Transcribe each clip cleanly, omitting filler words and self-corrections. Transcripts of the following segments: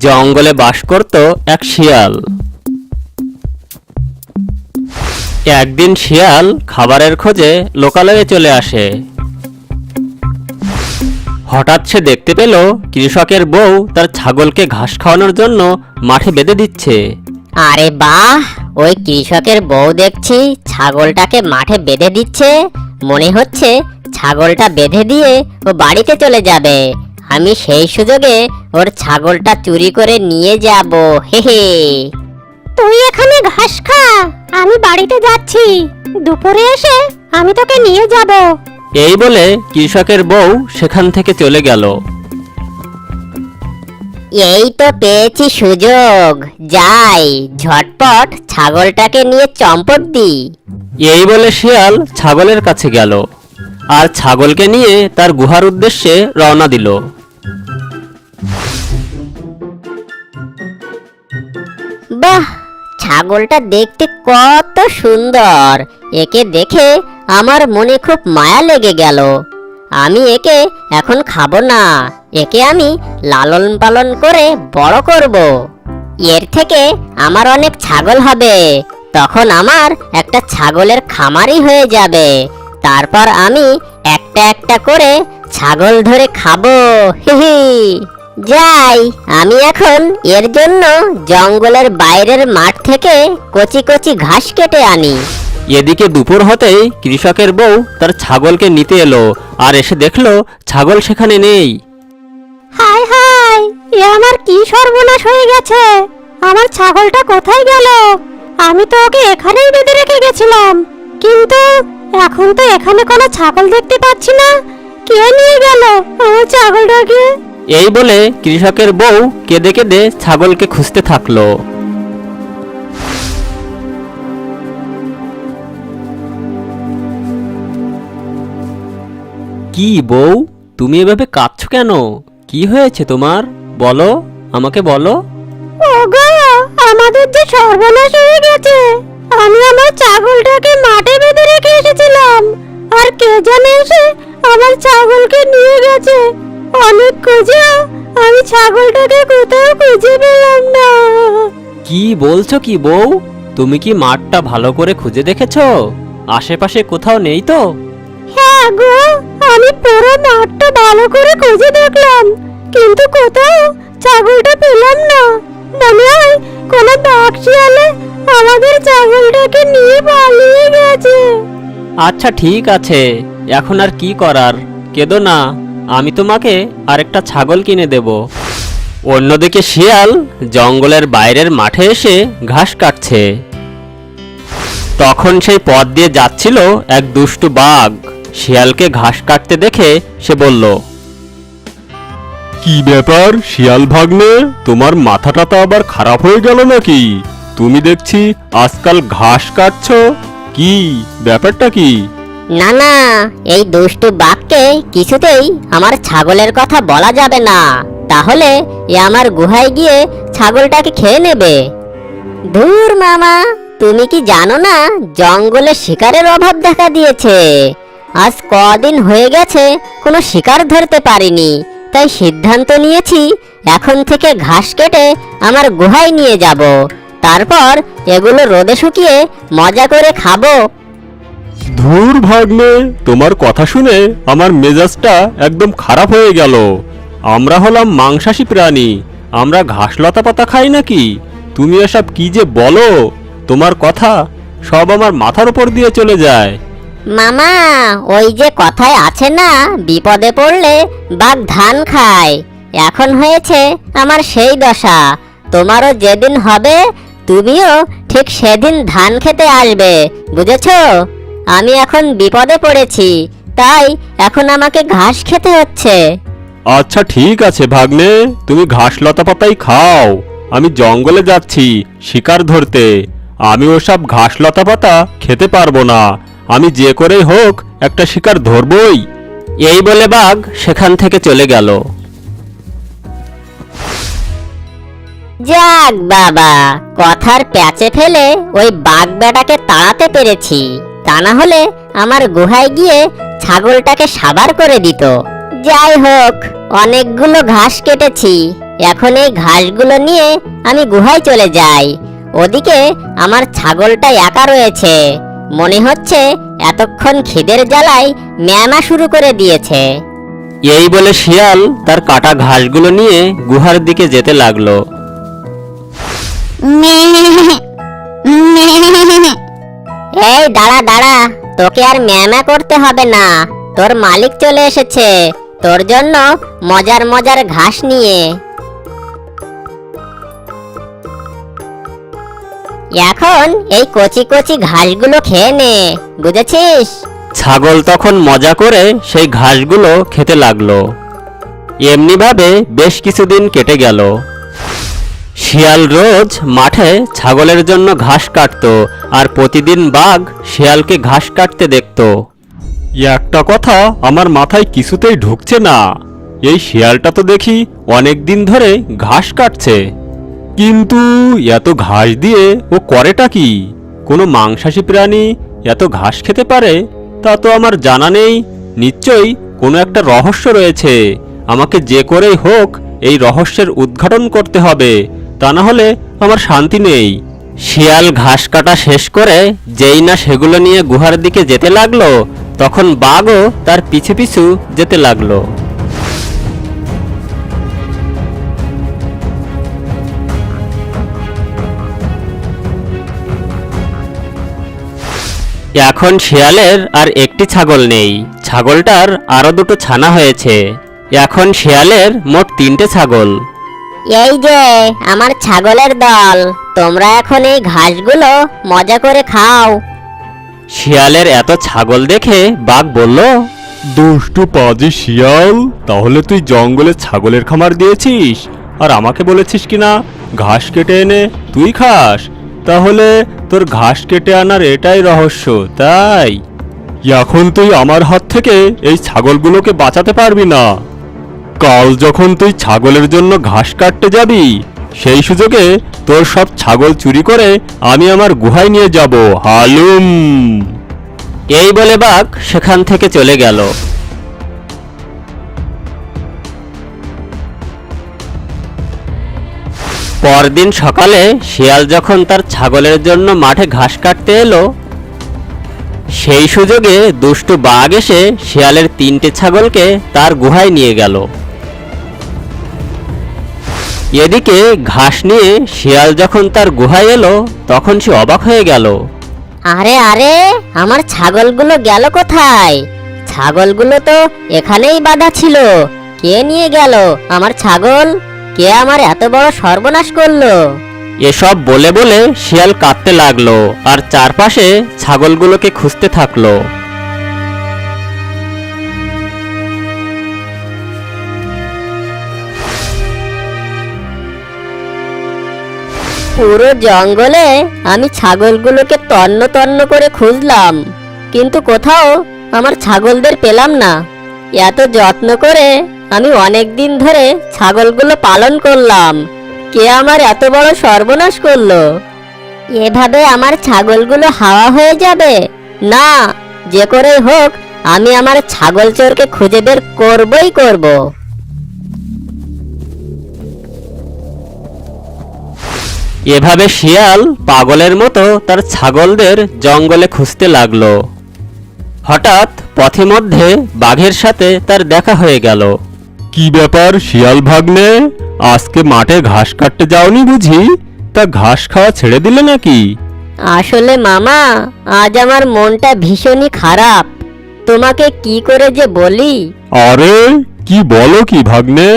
জঙ্গলে বাস করত এক শিয়াল। একদিন শিয়াল খাবারের খোঁজে লোকালয়ে চলে আসে। হঠাৎ সে দেখতে পেল কৃষকের বউ তার ছাগলকে ঘাস খাওয়ানোর জন্য মাঠে বেঁধে দিচ্ছে। আরে বাহ, ওই কৃষকের বউ দেখছি ছাগলটাকে মাঠে বেঁধে দিচ্ছে। মনে হচ্ছে ছাগলটা বেঁধে দিয়ে ও বাড়িতে চলে যাবে। আমি সেই সুযোগে ওর ছাগলটা চুরি করে নিয়ে যাব। হে হে। তুই এখানে ঘাস খা, আমি বাড়িতে যাচ্ছি। দুপুরে এসে আমি তোকে নিয়ে যাব। এই বলে কৃষকের বউ সেখান থেকে চলে গেল। এই তো পেয়েছি সুযোগ, যাই ঝটপট ছাগলটাকে নিয়ে চম্পট দিই। এই বলে শিয়াল ছাগলের কাছে গেল আর ছাগলকে নিয়ে তার গুহার উদ্দেশ্যে রওনা দিল। বাহ, ছাগলটা দেখতে কত সুন্দর। একে দেখে আমার মনে খুব মায়া লেগে গেল। আমি একে এখন খাবো না, একে আমি লালন পালন করে বড় করব। এর থেকে আমার অনেক ছাগল হবে, তখন আমার একটা ছাগলের খামারই হয়ে যাবে। তারপর আমি একটা একটা করে ছাগল ধরে খাবো। হি হি। যাই, আমি এখন এর জন্য জঙ্গলের বাইরের মাঠ থেকে কচি কচি ঘাস কেটে আনি। এদিকে দুপুর হতেই কৃষকের বউ তার ছাগলকে নিতে এলো আর এসে দেখলো ছাগল সেখানে নেই। হায় হায়, এ আমার কি সর্বনাশ হয়ে গেছে! আমার ছাগলটা কোথায় গেল? আমি তো ওকে এখানেই বেঁধে রেখে গেছিলাম, কিন্তু এখন তো এখানে কোনো ছাগল দেখতে পাচ্ছি না। কে নিয়ে গেল আমার ছাগলটাকে? এই বলে কৃষকের বউ কেঁদে কেঁদে ছাগলকে খুঁজতে থাকলো। কি বউ, তুমি এভাবে কাঁদছো কেন? কি হয়েছে তোমার? বলো, আমাকে বলো। ওগো, আমাদের যে সর্বনাশ হয়ে গেছে! আমি আমার ছাগলটাকে মাঠে বেঁধে রেখে এসেছিলাম, আর কে জানে এসে আমার ছাগলকে নিয়ে গেছে। অনেক খুঁজেও আমি ছাগলটাকে কোথাও খুঁজে পেলাম না। কি বলছো কি বউ? তুমি কি মাঠটা ভালো করে খুঁজে দেখেছো? আশেপাশে কোথাও নেই তো? হ্যাঁ গো, আমি পুরো মাঠটা ভালো করে খুঁজে দেখলাম, কিন্তু কোথাও ছাগলটা পেলাম না। মনে হয় কোনো বাঘ শিয়ালে আমাদের ছাগলটাকে নিয়ে পালিয়ে গেছে। আচ্ছা ঠিক আছে, এখন আর কি করার, কেঁদো না, আমি তোমাকে আরেকটা ছাগল কিনে দেব। অন্যদিকে শিয়াল জঙ্গলের বাইরের মাঠে এসে ঘাস কাটছে। তখন সেই পথ দিয়ে যাচ্ছিল এক দুষ্টু বাঘ। শিয়ালকে ঘাস কাটতে দেখে সে বলল, কি ব্যাপার শিয়াল ভাগ্নে, তোমার মাথাটা তো আবার খারাপ হয়ে গেল নাকি? তুমি দেখছি আজকাল ঘাস কাটছো, কি ব্যাপারটা কি? না না, এই দুষ্টু বাঘকে কিছুতেই আমার ছাগলের কথা বলা যাবে না, তাহলে এ আমার গুহায় গিয়ে ছাগলটাকে খেয়ে নেবে। ধুর মামা, তুমি কি জানো না জঙ্গলে শিকারের অভাব দেখা দিয়েছে? আজ কদিন হয়ে গেছে কোনো শিকার ধরতে পারিনি, তাই সিদ্ধান্ত নিয়েছি এখন থেকে ঘাস কেটে আমার গুহায় নিয়ে যাব, তারপর এগুলো রোদে শুকিয়ে মজা করে খাবো। ধুর ভাগ্নে, তোমার কথা শুনে আমার মেজাজটা একদম খারাপ হয়ে গেল। আমরা হলাম মাংসাশী প্রাণী, আমরা ঘাস লতা পাতা খাই নাকি? তুমি এসব কি যে বলো, তোমার কথা সব আমার মাথার উপর দিয়ে চলে যায়। মামা, ওই যে কথায় আছে না, বিপদে পড়লে বাঘ ধান খায়। এখন হয়েছে আমার সেই দশা। তোমারও যেদিন হবে তুমিও ঠিক সেদিন ধান খেতে আসবে, বুঝেছো? আমি এখন বিপদে পড়েছি, তাই এখন আমাকে ঘাস খেতে হচ্ছে। আচ্ছা ঠিক আছে ভাগ্নে, তুমি ঘাস লতা পাতাই খাও। আমি জঙ্গলে যাচ্ছি শিকার ধরতে, আমি ওসব ঘাস লতা পাতা খেতে পারবো না। আমি যে করেই হোক একটা শিকার ধরবই। এই বলে বাঘ সেখান থেকে চলে গেল। যাক বাবা, কথার প্যাচে ফেলে ওই বাঘ বেটাকে তাড়াতে পেরেছি, তা না হলে আমার গুহায় গিয়ে ছাগলটাকে সাবার করে দিত। যাই হোক, অনেকগুলো ঘাস কেটেছি, এখন এই ঘাসগুলো নিয়ে আমি গুহায় চলে যাই। ওদিকে আমার ছাগলটা একা রয়েছে, মনে হচ্ছে এতক্ষণ খিদের জ্বালায় ম্যামা শুরু করে দিয়েছে। এই বলে শিয়াল তার কাটা ঘাসগুলো নিয়ে গুহার দিকে যেতে লাগলো। এই দাঁড়া দাঁড়া, তোকে আর ম্যামা করতে হবে না, তোর মালিক চলে এসেছে তোর জন্য মজার মজার ঘাস নিয়ে। এখন এই কচি কচি ঘাসগুলো খেয়ে নে, বুঝেছিস? ছাগল তখন মজা করে সেই ঘাসগুলো খেতে লাগলো। এমনিভাবে বেশ কিছুদিন কেটে গেল। শিয়াল রোজ মাঠে ছাগলের জন্য ঘাস কাটতো, আর প্রতিদিন বাঘ শিয়ালকে ঘাস কাটতে দেখতো। একটা কথা আমার মাথায় কিছুতেই ঢুকছে না, এই শিয়ালটা তো দেখি অনেক দিন ধরে ঘাস কাটছে, কিন্তু এত ঘাস দিয়ে ও করেটা কি? কোনো মাংসাশী প্রাণী এত ঘাস খেতে পারে তা তো আমার জানা নেই। নিশ্চয়ই কোনো একটা রহস্য রয়েছে, আমাকে যে করেই হোক এই রহস্যের উদ্ঘাটন করতে হবে, তা না হলে আমার শান্তি নেই। শিয়াল ঘাস কাটা শেষ করে যেই না সেগুলো নিয়ে গুহার দিকে যেতে লাগলো, তখন বাঘও তার পিছু পিছু যেতে লাগলো। এখন শিয়ালের আর একটি ছাগল নেই, ছাগলটার আরো দুটো ছানা হয়েছে। এখন শিয়ালের মোট 3টে ছাগল। এই যে আমার ছাগলের দল, তোমরা এখন এই ঘাসগুলো মজা করে খাও। শিয়ালের এত ছাগল দেখে বাঘ বলল, দুষ্টু পাজি শিয়াল, তাহলে তুই জঙ্গলে ছাগলের খামার দিয়েছিস আর আমাকে বলেছিস কিনা ঘাস কেটে এনে তুই খাস? তাহলে তোর ঘাস কেটে আনার এটাই রহস্য, তাই? এখন তুই আমার হাত থেকে এই ছাগলগুলোকে বাঁচাতে পারবি না। কাল যখন তুই ছাগলের জন্য ঘাস কাটতে যাবি, সেই সুযোগে তোর সব ছাগল চুরি করে আমি আমার গুহায় নিয়ে যাব, হালুম। এই বলে বাঘ সেখান থেকে চলে গেল। পরদিন সকালে শিয়াল যখন তার ছাগলের জন্য মাঠে ঘাস কাটতে এলো, সেই সুযোগে দুষ্টু বাঘ এসে শিয়ালের 3টে ছাগলকে তার গুহায় নিয়ে গেল। এদিকে ঘাস নিয়ে শিয়াল যখন তার গুহায় এলো, তখন সে অবাক হয়ে গেল। আরে আরে, আমার ছাগলগুলো গেল কোথায়? ছাগলগুলো তো এখানেই বাঁধা ছিল, কে নিয়ে গেল আমার ছাগল? কে আমার এত বড় সর্বনাশ করলো? এসব বলে বলে শিয়াল কাঁদতে লাগলো আর চারপাশে ছাগলগুলোকে খুঁজতে থাকলো। পুরো জঙ্গলে আমি ছাগলগুলোকে তন্ন তন্ন করে খুঁজলাম, কিন্তু কোথাও আমার ছাগলদের পেলাম না। এত যত্ন করে আমি অনেক দিন ধরে ছাগলগুলো পালন করলাম, কে আমার এত বড় সর্বনাশ করলো? এভাবে আমার ছাগলগুলো হাওয়া হয়ে যাবে না, যে করেই হোক আমি আমার ছাগল চোরকে খুঁজে বের করবই করব। এভাবে শিয়াল পাগলের মতো তার ছাগলদের জঙ্গলে খুঁজতে লাগলো। হঠাৎ পথে মধ্যে বাঘের সাথে তার দেখা হয়ে গেল। কি ব্যাপার শিয়াল ভাগ্নে, আজকে মাঠে ঘাস কাটতে যাওনি বুঝি? তা ঘাস খাওয়া ছেড়ে দিলে নাকি? আসলে মামা, আজ আমার মনটা ভীষণই খারাপ, তোমাকে কি করে যে বলি। আরে কি বলো কি ভাগ্নে?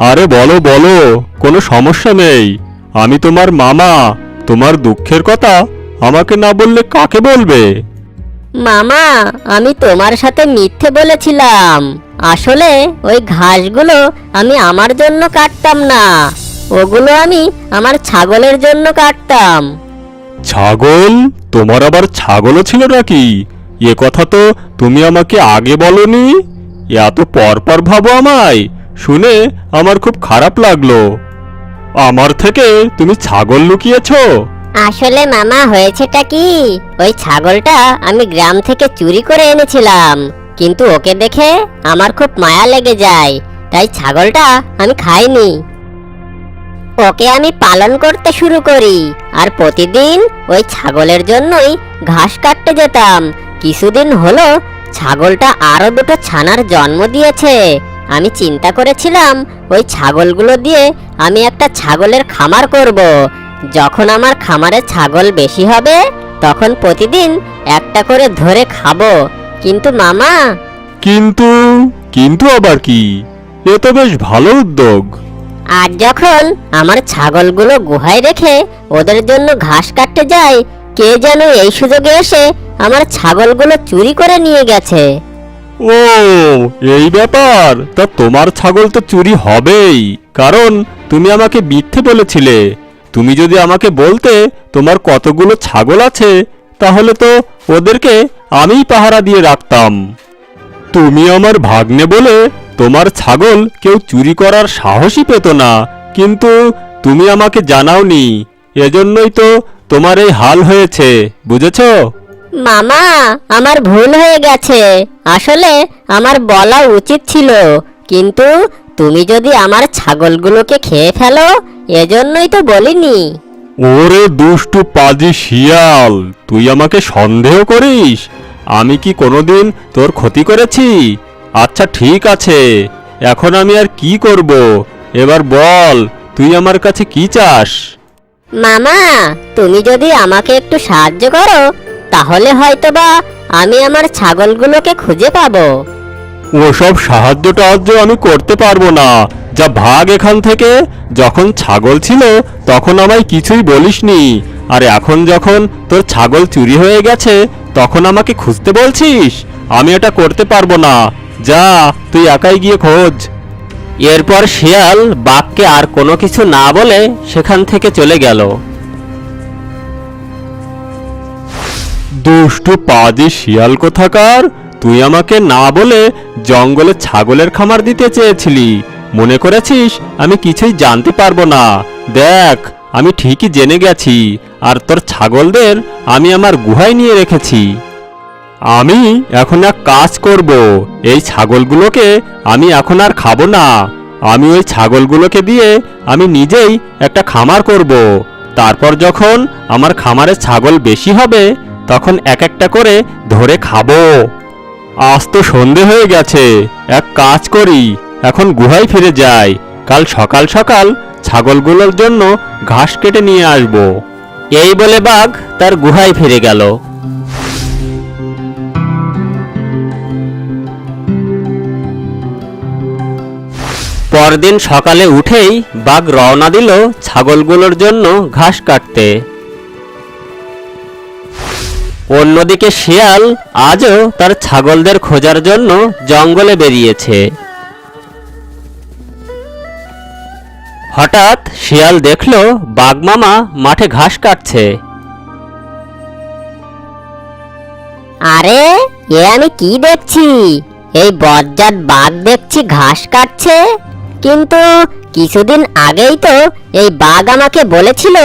আরে বলো বলো, কোনো সমস্যা নেই, আমি তোমার মামা, তোমার দুঃখের কথা আমাকে না বললে কাকে বলবে? মামা, আমি তোমার সাথে মিথ্যে বলেছিলাম, আসলে ওই ঘাসগুলো আমি আমার জন্য কাটতাম না, ওগুলো আমি আমার ছাগলের জন্য কাটতাম। ছাগল? তোমার আবার ছাগলও ছিল নাকি? এ কথা তো তুমি আমাকে আগে বলনি। এত পরপর ভাবো আমায়, শুনে আমার খুব খারাপ লাগলো। আমার থেকে তুমি ছাগল লুকিয়েছো? আসলে মামা, হয়েছেটা কি, ওই ছাগলটা আমি গ্রাম থেকে চুরি করে এনেছিলাম, কিন্তু ওকে দেখে আমার খুব মায়া লেগে যায়, তাই ছাগলটা আমি খাইনি। ওকে আমি পালন করতে শুরু করি আর প্রতিদিন ওই ছাগলের জন্যই ঘাস কাটতে যেতাম। কিছুদিন হলো ছাগলটা আরো দুটো ছানার জন্ম দিয়েছে। আমি চিন্তা করেছিলাম ওই ছাগলগুলো দিয়ে আমি একটা ছাগলের খামার করব। যখন আমার খামারে ছাগল বেশি হবে তখন প্রতিদিন একটা করে ধরে খাবো। কিন্তু মামা, কিন্তু কিন্তু আবার কি? এ তো বেশ ভালো উদ্যোগ। আজ যখন আমার ছাগলগুলো গুহায় রেখে ওদের জন্য ঘাস কাটতে যাই, কে যেন এই সুযোগে এসে আমার ছাগলগুলো চুরি করে নিয়ে গেছে। ও, এই ব্যাপার। তা তোমার ছাগল তো চুরি হবেই, কারণ তুমি আমাকে মিথ্যে বলেছিলে। তুমি যদি আমাকে বলতে তোমার কতগুলো ছাগল আছে, তাহলে তো ওদেরকে আমিই পাহারা দিয়ে রাখতাম। তুমি আমার ভাগ্নে বলে তোমার ছাগল কেউ চুরি করার সাহসই পেত না, কিন্তু তুমি আমাকে জানাওনি। এজন্যই তো তোমার এই হাল হয়েছে, বুঝেছো? মামা, আমার ভুল হয়ে গেছে। আসলে আমার বলা উচিত ছিল, কিন্তু তুমি যদি আমার ছাগলগুলোকে খেয়ে ফেলো এজন্যই তো বলিনি। ওরে দুষ্টু পাজি শিয়াল, তুই আমাকে সন্দেহ করিস? আমি কি কোনোদিন তোর ক্ষতি করেছি? আচ্ছা ঠিক আছে, এখন আমি আর কি করব? এবার বল, তুই আমার কাছে কি চাস? মামা, তুমি যদি আমাকে একটু সাহায্য করো তাহলে হয়তোবা আমি আমার ছাগলগুলোকে খুঁজে পাবো। ওসব সাহায্য টাহায্য আমি করতে পারবো না। যা ভাগ এখান থেকে। যখন ছাগল ছিল তখন আমায় কিছুই বলিসনি, আর এখন যখন তোর ছাগল চুরি হয়ে গেছে তখন আমাকে খুঁজতে বলছিস? আমি এটা করতে পারবো না। যা, তুই একাই গিয়ে খোঁজ। এরপর শিয়াল বাঘকে আর কোনো কিছু না বলে সেখান থেকে চলে গেল। দুষ্টু পাজি শিয়াল কোথাকার, তুই আমাকে না বলে জঙ্গলে ছাগলের খামার দিতে চেয়েছিলি। মনে করেছিস আমি কিছুই জানতে পারবো না? দেখ, আমি ঠিকই জেনে গেছি, আর তোর ছাগলদের আমি আমার গুহায় নিয়ে রেখেছি। আমি এখন এক কাজ করব, এই ছাগলগুলোকে আমি এখন আর খাবো না। আমি ওই ছাগলগুলোকে দিয়ে আমি নিজেই একটা খামার করব। তারপর যখন আমার খামারে ছাগল বেশি হবে তখন এক একটা করে ধরে খাবো। আজ তো সন্ধে হয়ে গেছে, এক কাজ করি, এখন গুহায় ফিরে যাই। কাল সকাল সকাল ছাগলগুলোর জন্য ঘাস কেটে নিয়ে আসব। এই বলে বাঘ তার গুহায় ফিরে গেল। পরদিন সকালে উঠেই বাঘ রওনা দিল ছাগলগুলোর জন্য ঘাস কাটতে। অন্যদিকে শিয়াল আজও তার ছাগলদের খোঁজার জন্য জঙ্গলে বেরিয়েছে। হঠাৎ শিয়াল দেখল বাঘ মামা মাঠে ঘাস কাটছে। আরে, এ আমি কি দেখছি? এই বজ্জাত বাঘ দেখছি ঘাস কাটছে। কিন্তু কিছুদিন আগেই তো এই বাঘ আমাকে বলেছিল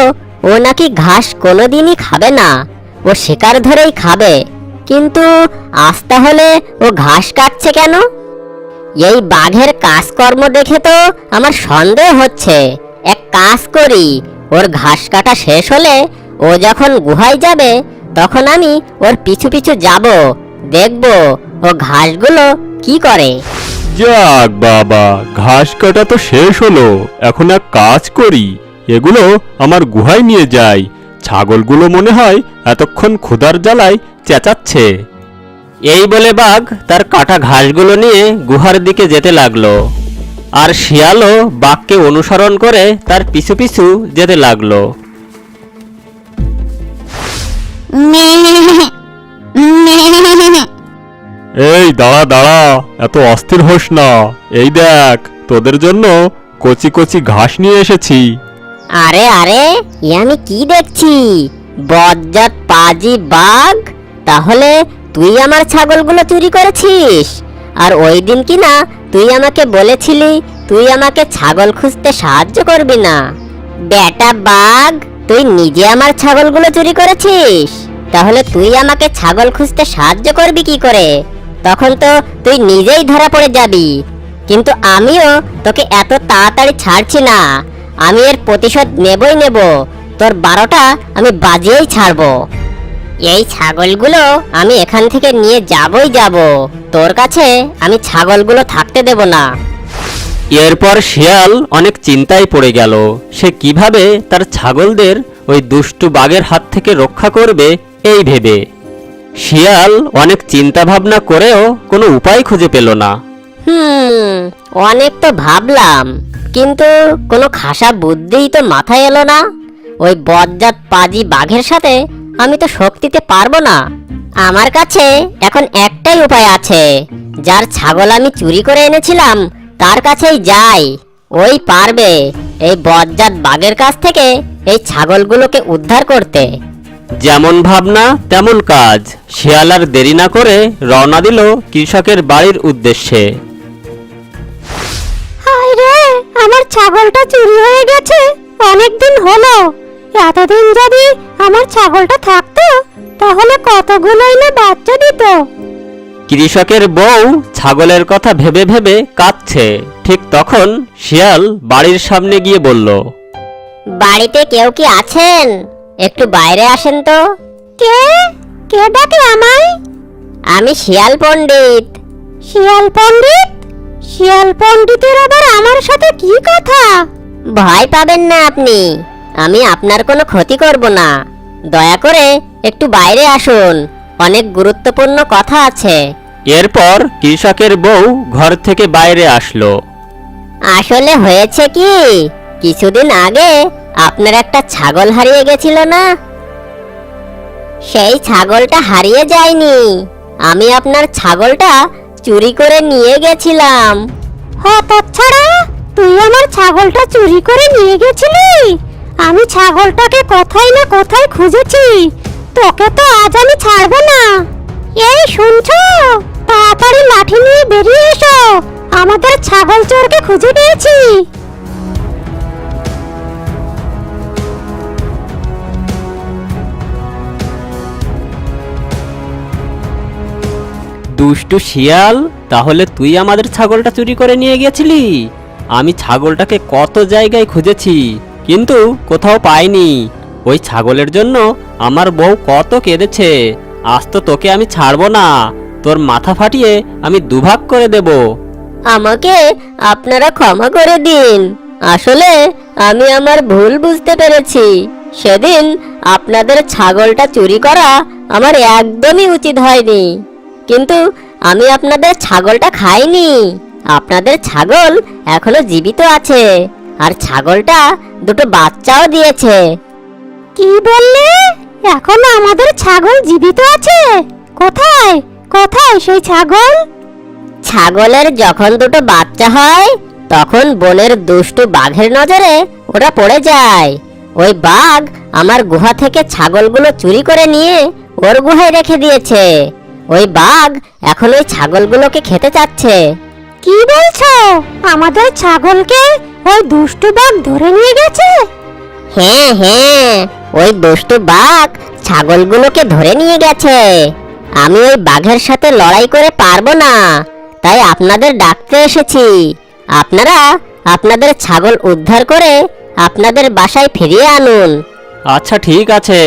ও নাকি ঘাস কোনোদিনই খাবে না, ও শিকার ধরেই খাবে। কিন্তু আজ তাহলে ও ঘাস কাটছে কেন? এই বাঘের কাজকর্ম দেখে তো আমার সন্দেহ হচ্ছে। এক কাজ করি, ওর ঘাস কাটা শেষ হলে ও যখন গুহায় যাবে তখন আমি ওর পিছু পিছু যাব, দেখব ও ঘাসগুলো কি করে। যাক বাবা, ঘাস কাটা তো শেষ হলো। এখন এক কাজ করি, এগুলো আমার গুহায় নিয়ে যাই। ছাগলগুলো মনে হয় এতক্ষণ ক্ষুধার জ্বালায় চেঁচাচ্ছে। এই বলে বাঘ তার কাটা ঘাসগুলো নিয়ে গুহার দিকে যেতে লাগলো, আর শিয়ালও বাঘকে অনুসরণ করে তার পিছু পিছু যেতে লাগলো। এই দাঁড়া দাঁড়া, এত অস্থির হোস না। এই দেখ, তোদের জন্য কচি কচি ঘাস নিয়ে এসেছি। আরে আরে, এ আমি কি দেখছি? বজ্জাত পাজি বাঘ, তাহলে তুই আমার ছাগলগুলো চুরি করেছিস? আর ওই দিন কি না তুই আমাকে বলেছিলি তুই আমাকে ছাগল খুঁজতে সাহায্য করবি না? বেটা বাঘ, তুই নিজে আমার ছাগলগুলো চুরি করেছিস? তাহলে তুই আমাকে ছাগল খুঁজতে সাহায্য করবি কি করে? তখন তো তুই নিজেই ধরা পড়ে যাবি। কিন্তু আমিও তোকে এত তাড়াতাড়ি ছাড়ছি না। আমি এর প্রতিশোধ নেবই নেব। তোর 12টা আমি বাজিয়েই ছাড়বো। এই ছাগলগুলো আমি এখান থেকে নিয়ে যাবই যাব। তোর কাছে আমি ছাগলগুলো থাকতে দেব না। এরপর শিয়াল অনেক চিন্তায় পড়ে গেল। সে কিভাবে তার ছাগলদের ওই দুষ্টু বাঘের হাত থেকে রক্ষা করবে এই ভেবে। শিয়াল অনেক চিন্তা ভাবনা করেও কোনো উপায় খুঁজে পেল না। অনেক তো ভাবলাম, কিন্তু কোনো খাসা বুদ্ধিই তো মাথায় এলো না। ওই বজ্জাত পাজি বাঘের সাথে আমি তো শক্তিতে পারবো না। আমার কাছে এখন একটাই উপায় আছে। যার ছাগল আমি চুরি করে এনেছিলাম তার কাছেই যাই। ওই পারবে এই বজ্জাত বাঘের কাছ থেকে এই ছাগলগুলোকে উদ্ধার করতে। যেমন ভাবনা তেমন কাজ। শিয়াল আর দেরি না করে রওনা দিল কৃষকের বাড়ির উদ্দেশ্যে। হায় রে, আমার ছাগলটা চুরি হয়ে গেছে। অনেক দিন হলো। এতদিন যদি আমার ছাগলটা থাকতো তাহলে কতগুলোই না বাচ্চা দিত। কৃষকের বউ ছাগলের কথা ভেবে ভেবে কাঁদছে। ঠিক তখন শিয়াল বাড়ির সামনে গিয়ে বলল, বাড়িতে কেউ কি আছেন? একটু বাইরে আসেন তো। কে কে ডাকে আমায়? আমি শিয়াল পণ্ডিত। শিয়াল পণ্ডিত? শিয়াল পণ্ডিতের আবার আমার সাথে কি কথা? ভয় পাবেন না আপনি, আমি আপনার কোনো ক্ষতি করব না। দয়া করে একটু বাইরে আসুন, অনেক গুরুত্বপূর্ণ কথা আছে। এরপর কৃষকের বউ ঘর থেকে বাইরে আসলো। আসলে হয়েছে কি, কিছুদিন আগে আপনার একটা ছাগল হারিয়ে গেছিল না? সেই ছাগলটা হারিয়ে যায়নি, আমি আপনার ছাগলটা চুরি করে নিয়ে গেছিলাম। হতচ্ছাড়া, তুই আমার ছাগলটা চুরি করে নিয়ে গেছিলি? আমি ছাগলটাকে কোথায় না কোথায় খুঁজেছি। তোকে তো আজ আমি ছাড়বো না। এই শুনছো? তাড়াতাড়ি লাঠি নিয়ে বেরিয়ে এসো, আমাদের ছাগল চোরকে খুঁজে পেয়েছি। দুষ্টু শিয়াল, তাহলে তুই আমাদের ছাগলটা চুরি করে নিয়ে গেছিলি? আমি ছাগলটাকে কত জায়গায় খুঁজেছি কিন্তু কোথাও পাইনি। ওই ছাগলের জন্য আমার বউ কত কেঁদেছে। আজ তো তোকে আমি ছাড়বো না, তোর মাথা ফাটিয়ে আমি দুভাগ করে দেব। আমাকে আপনারা ক্ষমা করে দিন। আসলে আমি আমার ভুল বুঝতে পেরেছি। সেদিন আপনাদের ছাগলটা চুরি করা আমার একদমই উচিত হয়নি। কিন্তু আমি আপনাদের ছাগলটা খাইনি। আপনাদের ছাগল এখনো জীবিত আছে, আর ছাগলটা দুটো বাচ্চাও দিয়েছে। কি বললে? এখনো আমাদের ছাগল জীবিত আছে? কোথায় কোথায় সেই ছাগল? ছাগলের যখন দুটো বাচ্চা হয় তখন বনের দুষ্টু বাঘের নজরে ওরা পড়ে যায়। ওই বাঘ আমার গুহা থেকে ছাগলগুলো চুরি করে নিয়ে ওর গুহায় রেখে দিয়েছে। ওই বাঘ এখন ওই ছাগলগুলোকে খেতে চাচ্ছে। কি বলছো? আমাদের ছাগলকে ওই দুষ্টু বাঘ ধরে নিয়ে গেছে? হ্যাঁ হ্যাঁ, ওই দুষ্টু বাঘ ছাগলগুলোকে ধরে নিয়ে গেছে। আমি ওই বাঘের সাথে লড়াই করে পারবো না, তাই আপনাদের ডাকতে এসেছি। আপনারা আপনাদের ছাগল উদ্ধার করে আপনাদের বাসায় ফিরিয়ে আনুন। আচ্ছা ঠিক আছে,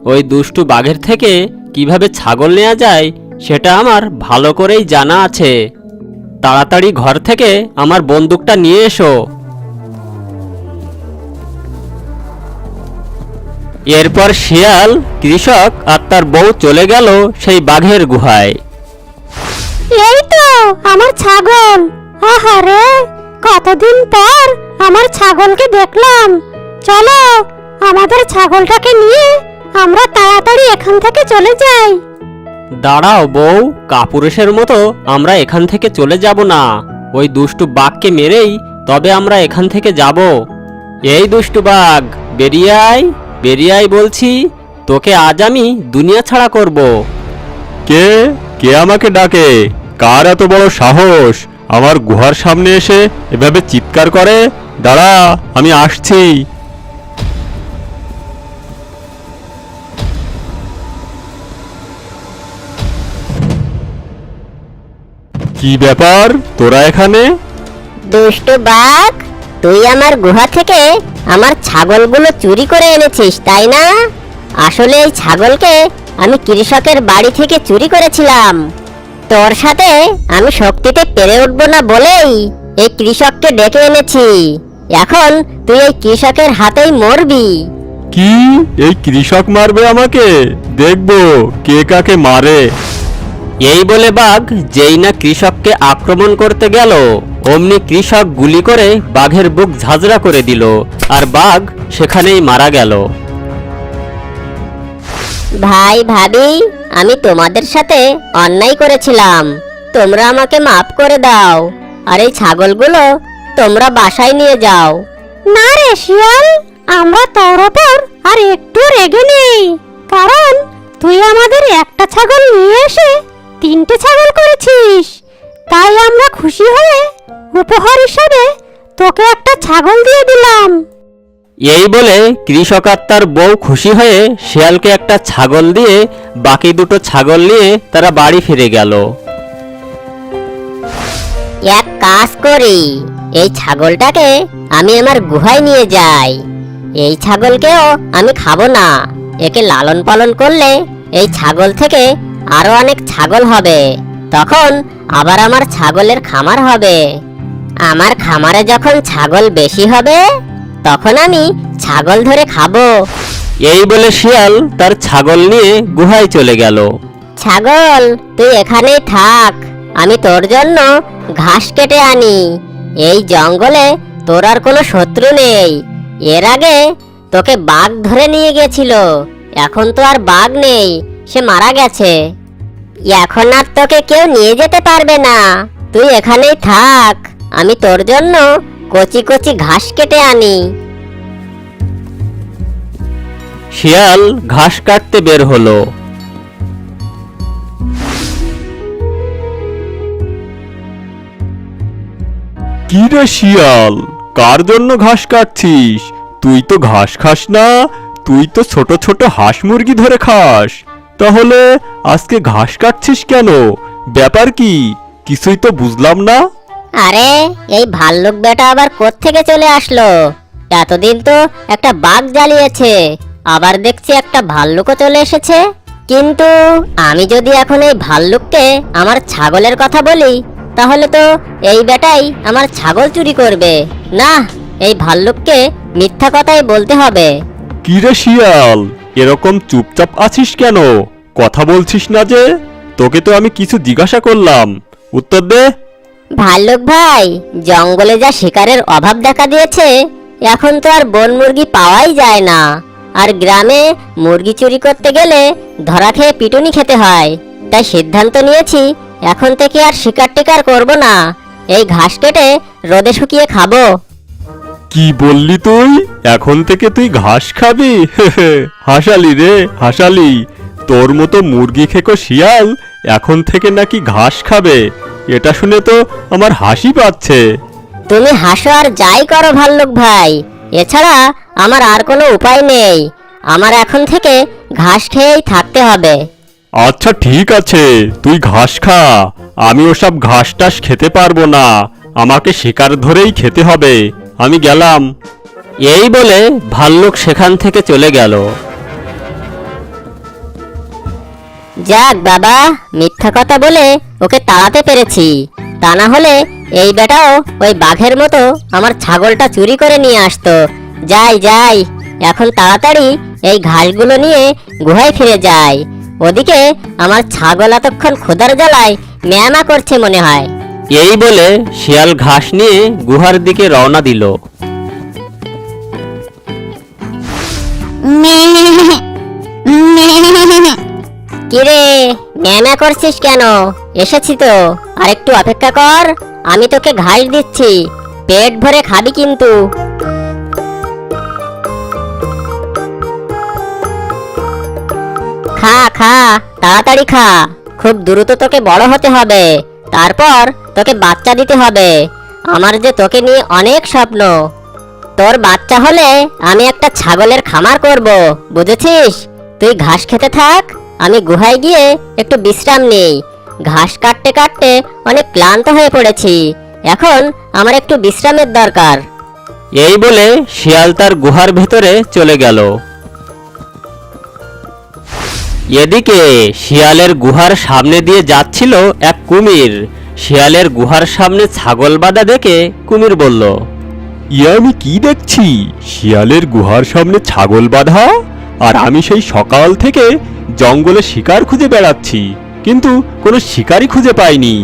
ওই দুষ্টু বাঘের থেকে কিভাবে ছাগল নেওয়া যায় সেটা আমার ভালো করেই জানা আছে। তাড়াতাড়ি ঘর থেকে আমার বন্দুকটা নিয়ে এসো। এরপর শিয়াল, কৃষক আর তার বউ চলে গেল সেই বাঘের গুহায়। এই তো আমার ছাগল। আহারে, কতদিন পর আমার ছাগলকে দেখলাম। চলো আমাদের ছাগলটাকে নিয়ে আমরা তাড়াতাড়ি এখান থেকে চলে যাই। দাঁড়াও বউ, কাপুরুষের মতো আমরা এখান থেকে চলে যাব না। ওই দুষ্টু বাঘকে মেরেই তবে আমরা এখান থেকে যাব। এই দুষ্টু বাঘ, বেরিয়ে আয়, বেরিয়ে আয় বলছি। তোকে আজ আমি দুনিয়া ছাড়া করব। কে কে আমাকে ডাকে? কার এত বড় সাহস আমার গুহার সামনে এসে এভাবে চিৎকার করে? দাঁড়া, আমি আসছি। কি ব্যাপার, তোরা এখানে? দুষ্টু বাঘ, তুই আমার গুহা থেকে আমার ছাগলগুলো চুরি করে এনেছিস তাই না? আসলে এই ছাগলকে আমি কৃষকের বাড়ি থেকে চুরি করেছিলাম। তোর সাথে আমি শক্তিতে পেরে উঠবো না বলেই এই কৃষককে ডেকে এনেছি। এখন তুই এই কৃষকের হাতেই মরবি। কি, এই কৃষক মারবে আমাকে? দেখবো কে কাকে মারে। এই বলে বাঘ যেই না কৃষককে আক্রমণ করতে গেল, অমনি কৃষক গুলি করে বাঘের বুক ঝাঁঝরা করে দিল, আর বাঘ সেখানেই মারা গেল। ভাই ভাবি, আমি তোমাদের সাথে অন্যায় করেছিলাম, তোমরা আমাকে মাফ করে দাও। আর এই ছাগলগুলো তোমরা বাসায় নিয়ে যাও। না রে শিয়াল, আমরা তোর ওপর আর একটু রেগে নেই, কারণ তুই আমাদের একটা ছাগল নিয়ে এসে 3টে ছাগল করেছিস। তাই আমরা খুশি হয়ে উপহার হিসাবে তোকে একটা ছাগল দিয়ে দিলাম। এই বলে কৃষক আর তার বউ খুশি হয়ে শিয়ালকে একটা ছাগল দিয়ে বাকি দুটো ছাগল নিয়ে তারা বাড়ি ফিরে গেল। এক কাজ করি, এই ছাগলটাকে আমি আমার গুহায় নিয়ে যাই। এই ছাগলকেও আমি খাবো না, একে লালন পালন করলে এই ছাগল থেকে আরো অনেক ছাগল হবে, তখন আবার আমার ছাগলের খামার হবে। আমার খামারে যখন ছাগল বেশি হবে তখন আমি ছাগল ধরে খাবো। এই বলে শিয়াল তার ছাগল নিয়ে গুহায় চলে গেল। ছাগল, তুই এখানেই থাক, আমি তোর জন্য ঘাস কেটে আনি। এই জঙ্গলে তোর আর কোনো শত্রু নেই। এর আগে তোকে বাঘ ধরে নিয়ে গেছিল, এখন তো আর বাঘ নেই, সে মারা গেছে। এখন আর তোকে কেউ নিয়ে যেতে পারবে না, তুই এখানেই থাক, আমি তোর জন্য কচি কচি ঘাস কেটে আনি। শিয়াল ঘাস কাটতে বের হলো। কি রে শিয়াল, কার জন্য ঘাস কাটছিস? তুই তো ঘাস খাস না, তুই তো ছোট ছোট হাঁস মুরগি ধরে খাস। তাহলে আজকে ঘাস কাটছিস কেন? ব্যাপার কি? কিছুই তো বুঝলাম না। আরে, এই ভাল্লুক বেটা আবার কোত্থেকে চলে আসলো? এতদিন তো একটা বাঘ জ্বালিয়েছে, আবার দেখছি একটা ভাল্লুকও চলে এসেছে। কিন্তু আমি যদি এখন এই ভাল্লুককে আমার ছাগলের কথা বলি, তাহলে তো এই বেটাই আমার ছাগল চুরি করবে। না, এই ভাল্লুককে মিথ্যা কথাই বলতে হবে। কি রে শিয়াল, এরকম চুপচাপ আছিস কেন? কথা বলছিস না যে? তোকে তো আমি কিছু জিজ্ঞাসা করলাম, উত্তর দে। ভাল্লুক ভাই, জঙ্গলে যা শিকারের অভাব দেখা দিয়েছে, এখন তো আর বন মুরগি পাওয়াই যায় না। আর গ্রামে মুরগি চুরি করতে গেলে ধরা খেয়ে পিটুনি খেতে হয়। তাই সিদ্ধান্ত নিয়েছি, এখন থেকে আর শিকার টিকার করব না, এই ঘাস কেটে রোদে শুকিয়ে খাবো। কি বললি তুই? এখন থেকে তুই ঘাস খাবি? হাসালি রে, হাসালি। তোর মতো মুরগি খেকো শিয়াল এখন থেকে নাকি ঘাস খাবে, এটা শুনে তো আমার হাসি পাচ্ছে। তুমি হাসো আর যাই করো ভাল্লুক ভাই, এছাড়া আমার আর কোনো উপায় নেই। আমার এখন থেকে ঘাস খেয়েই থাকতে হবে। আচ্ছা ঠিক আছে, তুই ঘাস খা, আমি ওসব ঘাস টাস খেতে পারবো না, আমাকে শিকার ধরেই খেতে হবে। আমি গেলাম। এই বলে ভাল্লুক সেখান থেকে চলে গেল। যাক বাবা, মিথ্যা কথা বলে ওকে তাড়াতে পেরেছি, তা না হলে এই বেটাও ওই বাঘের মতো আমার ছাগলটা চুরি করে নিয়ে আসতো। যাই যাই, এখন তাড়াতাড়ি এই ঘাসগুলো নিয়ে গুহায় ফিরে যাই। ওদিকে আমার ছাগল এতক্ষণ ক্ষুধার জ্বালায় ম্যামা করছে মনে হয়। এই বলে শিয়াল ঘাস নিয়ে গুহার দিকে রওনা দিল। কিরে, ম্যামা করছিস কেন? এসেছি তো, আর একটু অপেক্ষা কর, আমি তোকে ঘাস দিচ্ছি, পেট ভরে খাবি কিন্তু। খা খা, তাড়াতাড়ি খা, খুব দ্রুত তোকে বড় হতে হবে, তারপর তোকে বাচ্চা দিতে হবে। আমার যে তোকে নিয়ে অনেক স্বপ্ন। তোর বাচ্চা হলে আমি একটা ছাগলের খামার করব, বুঝেছিস? তুই ঘাস খেতে থাক, আমি গুহায় গিয়ে একটু বিশ্রাম নেই। ঘাস কাটতে কাটতে অনেক ক্লান্ত হয়ে পড়েছি, এখন আমার একটু বিশ্রামের দরকার। এই বলে শিয়াল তার গুহার ভেতরে চলে গেল। এদিকে শিয়ালের গুহার সামনে দিয়ে যাচ্ছিল এক কুমির। শিয়ালের গুহার সামনে ছাগল বাঁধা দেখে কুমির বলল, ইয়ে আমি কি দেখছি, শিয়ালের গুহার সামনে ছাগল বাঁধা, আর আমি সেই সকাল থেকে জঙ্গলে শিকার খুঁজে বেড়াচ্ছি, কিন্তু কোনো শিকারই খুঁজে পাইনি।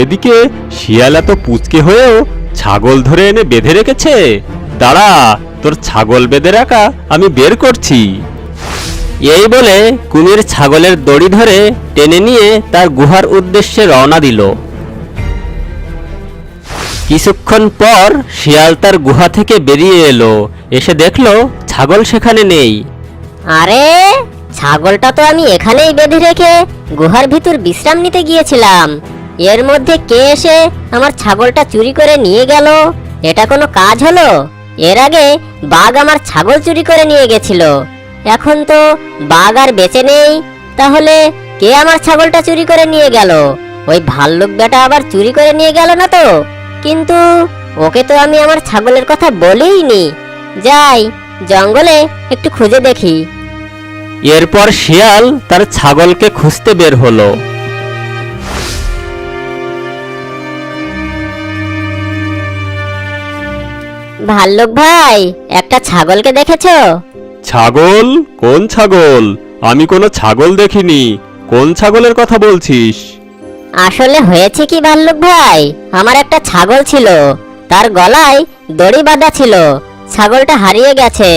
এদিকে শিয়াল এত পুচকে হয়েও ছাগল ধরে এনে বেঁধে রেখেছে। দাঁড়া, তোর ছাগল বেঁধে রাখা আমি বের করছি। এই বলে কুমির ছাগলের দড়ি ধরে টেনে নিয়ে তার গুহার উদ্দেশ্যে রওনা দিল। কিছুক্ষণ পর শিয়াল তার গুহা থেকে বেরিয়ে এলো, এসে দেখলো ছাগল সেখানে নেই। আরে, ছাগলটা তো আমি এখানেই বেঁধে রেখে গুহার ভিতর বিশ্রাম নিতে গিয়েছিলাম। এর মধ্যে কে এসে আমার ছাগলটা চুরি করে নিয়ে গেল? এটা কোনো কাজ হলো? এর আগে বাঘ আমার ছাগল চুরি করে নিয়ে গেছিল, এখন তো বাঘ আর বেঁচে নেই। তাহলে কে আমার ছাগলটা চুরি করে নিয়ে গেল? ওই ভাল্লুক বেটা আবার চুরি করে নিয়ে গেল না তো? কিন্তু ওকে তো আমি আমার ছাগলের কথা বলিনি। যাই, জঙ্গলে একটু খুঁজে দেখি। এরপর শিয়াল তার ছাগলকে খুঁজতে বের হলো। ভাল্লুক ভাই, একটা ছাগলকে দেখেছো? ছাগল? কোন ছাগল? আমি কোনো ছাগল দেখিনি। কোন ছাগলের কথা বলছিস? আসলে হয়েছে কি ভাল্লুক ভাই, আমার একটা ছাগল ছিল, তার গলায় দড়ি বাঁধা ছিল। ছাগলটা হারিয়ে গেছে।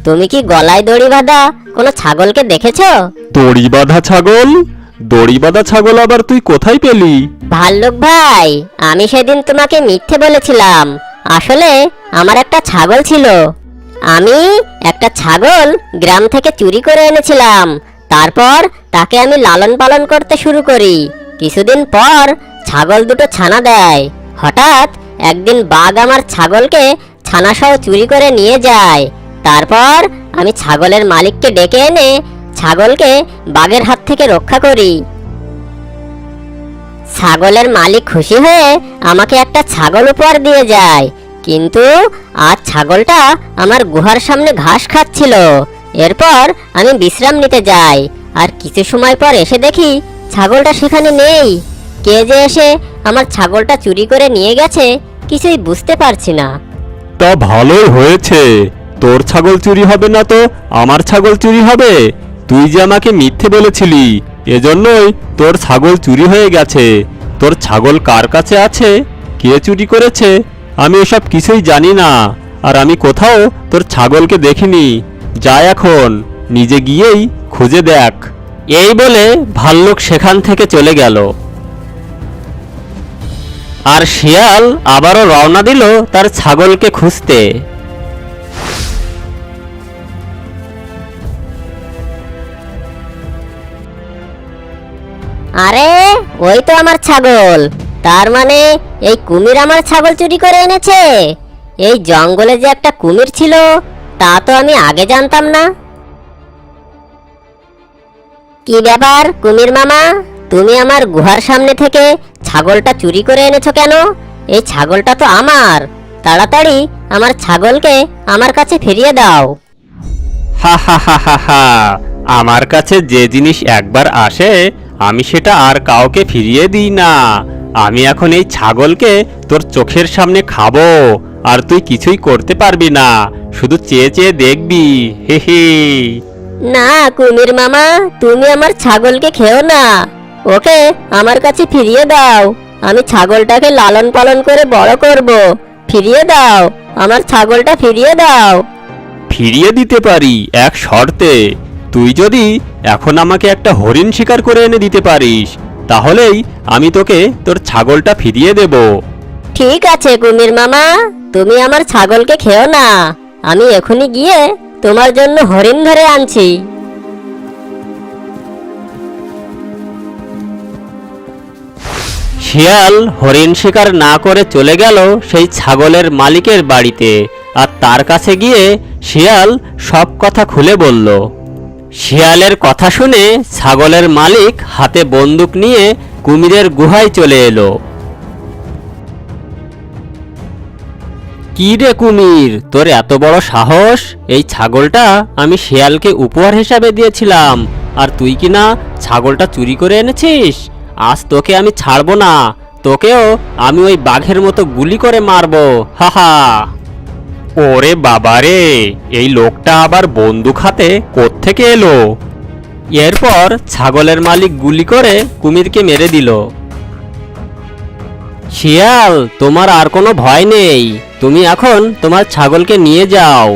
তুমি কি গলায় দড়ি বাঁধা কোনো ছাগলকে দেখেছো? দড়ি বাঁধা ছাগল? দড়ি বাঁধা ছাগল আবার তুই কোথায় পেলি? ভাল্লুক ভাই, আমি সেদিন তোমাকে মিথ্যে বলেছিলাম। আসলে আমার একটা ছাগল ছিল। আমি একটা ছাগল গ্রাম থেকে চুরি করে এনেছিলাম। তারপর তাকে আমি লালন পালন করতে শুরু করি। কিছুদিন পর ছাগল দুটো ছানা দেয়। হঠাৎ একদিন বাঘ আমার ছাগলকে ছানাসহ চুরি করে নিয়ে যায়। তারপর আমি ছাগলের মালিককে ডেকে এনে ছাগলকে বাঘের হাত থেকে রক্ষা করি। ছাগলের মালিক খুশি হয়ে আমাকে একটা ছাগল উপহার দিয়ে যায়, কিন্তু আজ ছাগলটা আমার গুহার সামনে ঘাস খাচ্ছিল। এরপর আমি বিশ্রাম নিতে যাই, আর কিছু সময় পর এসে দেখি ছাগলটা সেখানে নেই। কে যে এসে আমার ছাগলটা চুরি করে নিয়ে গেছে কিছুই বুঝতে পারছি না। তা ভালোই হয়েছে, তোর ছাগল চুরি হবে না তো আমার ছাগল চুরি হবে। তুই যে আমাকে মিথ্যে বলেছিলি, এজন্যই তোর ছাগল চুরি হয়ে গেছে। তোর ছাগল কার কাছে আছে, কে চুরি করেছে, আমি এসব কিছুই জানি না, আর আমি কোথাও তোর ছাগলকে দেখিনি। যা এখন নিজে গিয়েই খুঁজে দেখ। এই বলে ভাল্লুক সেখান থেকে চলে গেল। আর শিয়াল আবারও রওনা দিল তার ছাগলকে খুঁজতে। আরে, ওই তো আমার ছাগল। তার মানে এই কুমির আমার ছাগল চুরি করে এনেছে। এই জঙ্গলে যে একটা কুমির ছিল তা তো আমি আগে জানতাম না। কি ব্যাপার কুমির মামা, তুমি আমার গুহার সামনে থেকে ছাগলটা চুরি করে এনেছো কেন? এই ছাগলটা তো আমার। তাড়াতাড়ি আমার ছাগলকে আমার কাছে ফিরিয়ে দাও। হা হা হা হা হা, আমার কাছে যে জিনিস একবার আসে আমি সেটা আর কাউকে ফিরিয়ে দিই না। আমি এখন এই ছাগলকে তোর চোখের সামনে খাবো, আর তুই কিছুই করতে পারবি না, শুধু চেয়ে চেয়ে দেখবি। হে হে। না কুমির মামা, তুমি আমার ছাগলকে খেও না। ওকে আমার কাছে ফিরিয়ে দাও। আমি ছাগলটাকে লালন পালন করে বড় করব। ফিরিয়ে দাও, আমার ছাগলটা ফিরিয়ে দাও। ফিরিয়ে দিতে পারি এক শর্তে। তুই যদি এখন আমাকে একটা হরিণ শিকার করে এনে দিতে পারিস, তাহলেই আমি তোকে তোর ছাগলটা ফিরিয়ে দেব। ঠিক আছে কুমির মামা, তুমি আমার ছাগলকে খেও না। আমি এখনই গিয়ে তোমার জন্য হরিণ ধরে আনছি। শিয়াল হরিণ শিকার না করে চলে গেল সেই ছাগলের মালিকের বাড়িতে, আর তার কাছে গিয়ে শিয়াল সব কথা খুলে বলল। শিয়ালের কথা শুনে ছাগলের মালিক হাতে বন্দুক নিয়ে কুমিরের গুহায় চলে এলো। কি রে কুমির, তোর এত বড় সাহস! এই ছাগলটা আমি শিয়ালকে উপহার হিসাবে দিয়েছিলাম, আর তুই কিনা ছাগলটা চুরি করে এনেছিস। আজ তোকে আমি ছাড়বো না, তোকেও আমি ওই বাঘের মতো গুলি করে মারবো। হাহা। ওরে বাবারে, এই লোকটা আবার বন্দুক হাতে কোত্থেকে এলো? এরপর ছাগলের মালিক গুলি করে কুমিরকে মেরে দিল। শিয়াল, তোমার আর কোনো ভয় নেই, তুমি এখন তোমার ছাগলকে নিয়ে যাও।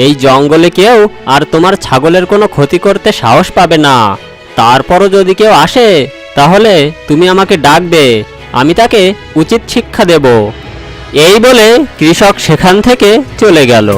এই জঙ্গলে কেউ আর তোমার ছাগলের কোনো ক্ষতি করতে সাহস পাবে না। তারপরও যদি কেউ আসে তাহলে তুমি আমাকে ডাকবে, আমি তাকে উচিত শিক্ষা দেব। এই বলে কৃষক সেখান থেকে চলে গেল।